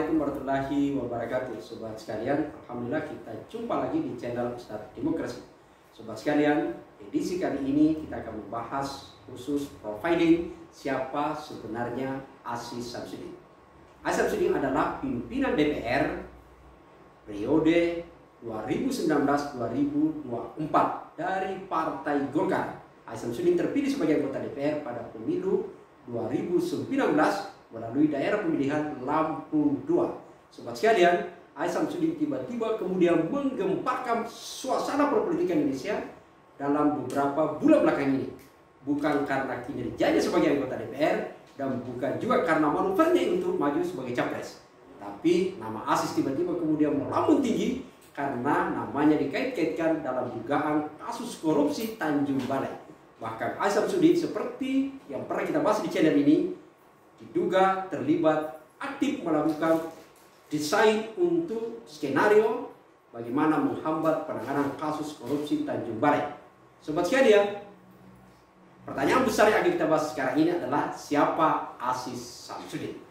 Assalamualaikum warahmatullahi wabarakatuh. Sobat sekalian, alhamdulillah kita jumpa lagi di channel Ustadz Demokrasi. Sobat sekalian, edisi kali ini kita akan membahas khusus profiling siapa sebenarnya Aziz Syamsuddin. Aziz Syamsuddin adalah pimpinan DPR periode 2019-2024 dari Partai Golkar. Aziz Syamsuddin terpilih sebagai anggota DPR pada pemilu 2019 melalui daerah pemilihan Lampung II. Sobat sekalian, Aziz Syamsuddin tiba-tiba kemudian menggemparkan suasana perpolitikan Indonesia dalam beberapa bulan belakang ini. Bukan karena kinerjanya sebagai anggota DPR dan bukan juga karena manuvernya untuk maju sebagai capres. Tapi nama Aziz tiba-tiba kemudian melambung tinggi karena namanya dikait-kaitkan dalam dugaan kasus korupsi Tanjung Balai. Bahkan Aziz Syamsuddin seperti yang pernah kita bahas di channel ini diduga terlibat aktif melakukan desain untuk skenario bagaimana menghambat penanganan kasus korupsi Tanjung Balai. Sobat sekalian, pertanyaan besar yang akan kita bahas sekarang ini adalah siapa Aziz Syamsuddin.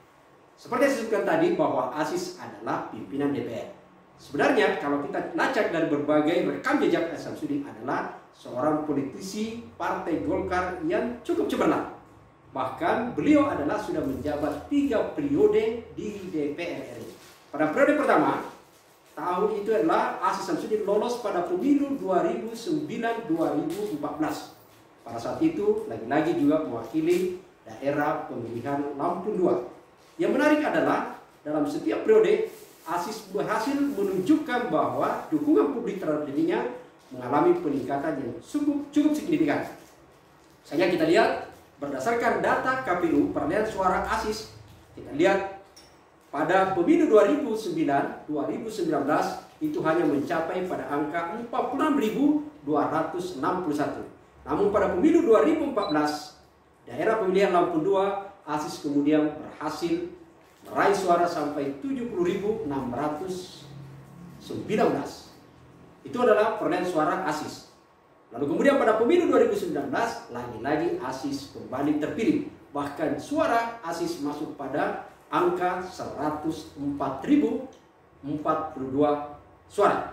Seperti yang saya sebutkan tadi bahwa Aziz adalah pimpinan DPR. Sebenarnya kalau kita lacak dari berbagai rekam jejak Aziz Syamsuddin adalah seorang politisi Partai Golkar yang cukup cemerlang. Bahkan beliau adalah sudah menjabat 3 periode di DPR RI. Pada periode pertama, tahun itu adalah Aziz Syamsuddin lolos pada pemilu 2009-2014. Pada saat itu, lagi-lagi juga mewakili daerah pemilihan Lampung II. Yang menarik adalah dalam setiap periode, Aziz berhasil menunjukkan bahwa dukungan publik terhadap dirinya mengalami peningkatan yang cukup signifikan. Misalnya kita lihat berdasarkan data KPU perolehan suara Aziz, kita lihat pada pemilu 2019 itu hanya mencapai pada angka 46.261. Namun pada pemilu 2014 daerah pemilihan Lampung II, Aziz kemudian berhasil meraih suara sampai 70.619. Itu adalah perolehan suara Aziz. Lalu kemudian pada pemilu 2019 lagi-lagi Aziz kembali terpilih. Bahkan suara Aziz masuk pada angka 104.042 suara.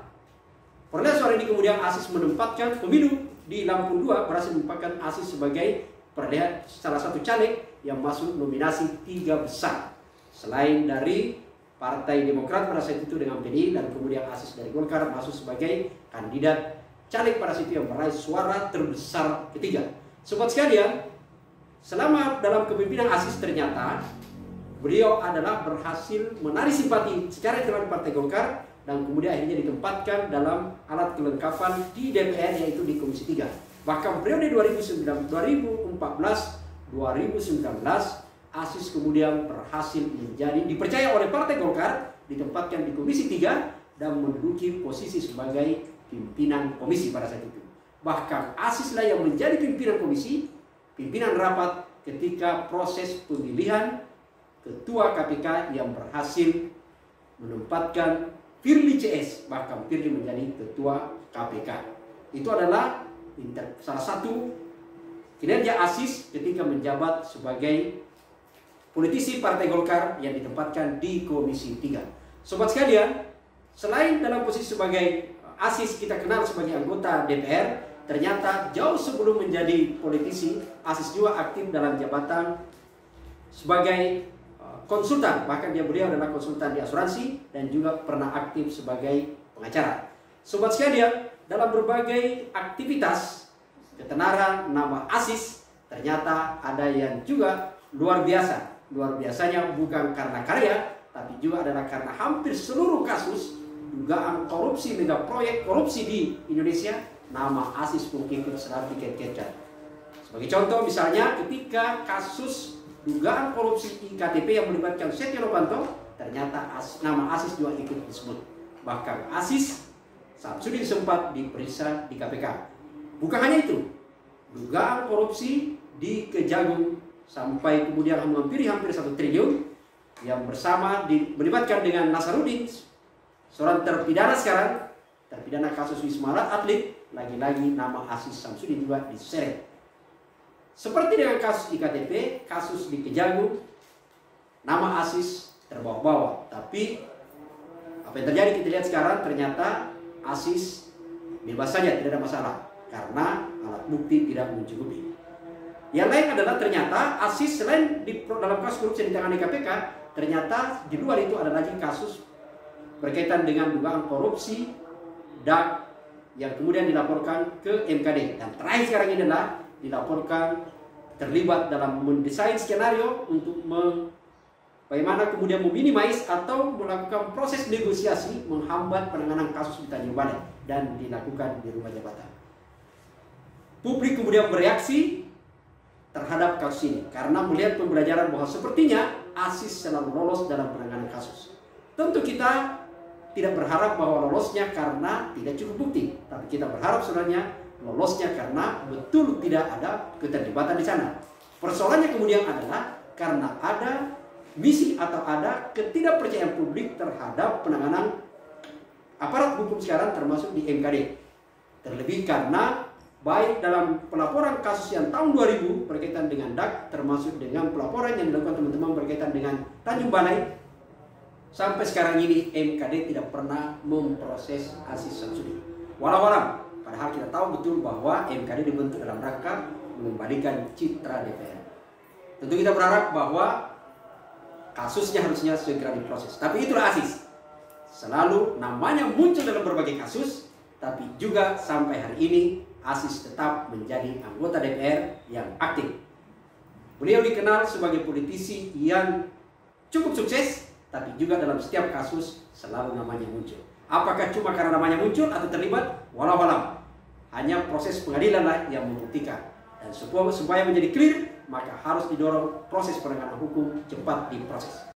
Perolehan suara ini kemudian Aziz menempatkan pemilu di Lampung II berhasil menempatkan Aziz sebagai perolehan salah satu caleg yang masuk nominasi 3 besar. Selain dari Partai Demokrat pada saat itu dengan PDI dan kemudian Aziz dari Golkar masuk sebagai kandidat caleg pada situ yang meraih suara terbesar ketiga. Sobat sekalian, selama dalam kepemimpinan Aziz ternyata beliau adalah berhasil menarik simpati secara internal Partai Golkar dan kemudian akhirnya ditempatkan dalam alat kelengkapan di DPR yaitu di Komisi 3. Bahkan periode 2014-2019 Aziz kemudian berhasil dipercaya oleh Partai Golkar, ditempatkan di Komisi 3 dan menduduki posisi sebagai pimpinan komisi pada saat itu. Bahkan Aziz lah yang menjadi pimpinan komisi, pimpinan rapat ketika proses pemilihan ketua KPK yang berhasil menempatkan Firly CS, bahkan Firly menjadi ketua KPK. Itu adalah salah satu kinerja Aziz ketika menjabat sebagai politisi Partai Golkar yang ditempatkan di Komisi 3. Sobat sekalian, selain dalam posisi sebagai Aziz kita kenal sebagai anggota DPR, ternyata jauh sebelum menjadi politisi, Aziz juga aktif dalam jabatan sebagai konsultan. Bahkan beliau adalah konsultan di asuransi dan juga pernah aktif sebagai pengacara. Sobat sekalian, dalam berbagai aktivitas ketenaran nama Aziz ternyata ada yang juga luar biasa. Luar biasanya bukan karena karya, tapi juga adalah karena hampir seluruh kasus dugaan korupsi mega proyek korupsi di Indonesia, nama Aziz pun ikut selalu dikait-kaitkan. Sebagai contoh misalnya ketika kasus dugaan korupsi IKTP yang melibatkan Setia Novanto, ternyata nama Aziz juga ikut disebut. Bahkan Aziz Syamsuddin sempat diperiksa di KPK. Bukan hanya itu, dugaan korupsi di Kejagung sampai kemudian menghampiri 1 triliun yang bersama melibatkan dengan Nasaruddin, seorang terpidana sekarang, terpidana kasus Wisma Atlet, lagi-lagi nama Aziz Syamsuddin juga diseret. Seperti dengan kasus IKTP, kasus di Kejagung, nama Aziz terbawa-bawa. Tapi apa yang terjadi kita lihat sekarang, ternyata Aziz bebas saja, tidak ada masalah karena alat bukti tidak mencukupi. Yang lain adalah ternyata Aziz selain dalam kasus korupsi yang ditangani KPK, ternyata di luar itu ada lagi kasus berkaitan dengan dugaan korupsi DAG yang kemudian dilaporkan ke MKD. Dan terakhir sekarang ini adalah dilaporkan terlibat dalam mendesain skenario untuk bagaimana kemudian meminimais atau melakukan proses negosiasi menghambat penanganan kasus di Tanjung Balai dan dilakukan di rumah jabatan. Publik kemudian bereaksi terhadap kasus ini karena melihat pembelajaran bahwa sepertinya Aziz selalu lolos dalam penanganan kasus. Tentu kita tidak berharap bahwa lolosnya karena tidak cukup bukti, tapi kita berharap sebenarnya lolosnya karena betul tidak ada keterlibatan di sana. Persoalannya kemudian adalah karena ada misi atau ada ketidakpercayaan publik terhadap penanganan aparat hukum sekarang termasuk di MKD. Terlebih karena baik dalam pelaporan kasus yang tahun 2000 berkaitan dengan DAG termasuk dengan pelaporan yang dilakukan teman-teman berkaitan dengan Tanjung Balai, sampai sekarang ini MKD tidak pernah memproses Aziz Syamsuddin. Walau padahal kita tahu betul bahwa MKD dibentuk dalam rangka mengembalikan citra DPR. Tentu kita berharap bahwa kasusnya harusnya segera diproses. Tapi itulah Aziz. Selalu namanya muncul dalam berbagai kasus, tapi juga sampai hari ini Aziz tetap menjadi anggota DPR yang aktif. Beliau dikenal sebagai politisi yang cukup sukses, tapi juga dalam setiap kasus selalu namanya muncul. Apakah cuma karena namanya muncul atau terlibat? Walau alam. Hanya proses pengadilan lah yang membuktikan. Dan supaya menjadi clear, maka harus didorong proses penegakan hukum cepat diproses.